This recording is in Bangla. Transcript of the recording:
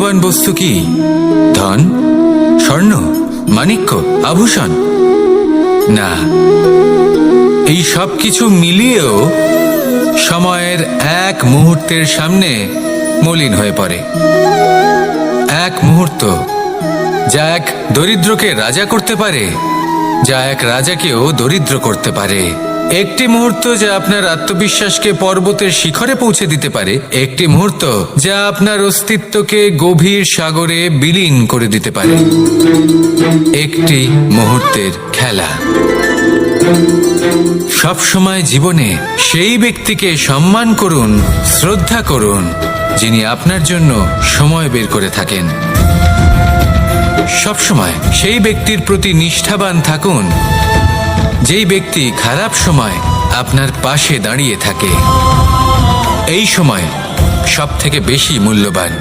মূল্যবান বস্তু কি? ধন, স্বর্ণ, মাণিক্য, আভূষণ? না, এই সব কিছু মিলিয়েও সময়ের এক মুহূর্তের সামনে মলিন হয়ে পড়ে। এক মুহূর্ত যা এক দরিদ্রকে রাজা করতে পারে, যা এক রাজাকেও দরিদ্র করতে পারে। একটি মুহূর্ত যা আপনার আত্মবিশ্বাসকে পর্বতের শিখরে পৌঁছে দিতে পারে। একটি মুহূর্ত যা আপনার অস্তিত্বকে গভীর সাগরে বিলীন করে দিতে পারে। একটি মুহূর্তের খেলা। সব সময় জীবনে সেই ব্যক্তিকে সম্মান করুন, শ্রদ্ধা করুন, যিনি আপনার জন্য সময় বের করে থাকেন। সবসময় সেই ব্যক্তির প্রতি নিষ্ঠাবান থাকুন, যেই ব্যক্তি খারাপ সময় আপনার পাশে দাঁড়িয়ে থাকে। এই সময় সব থেকে বেশি মূল্যবান।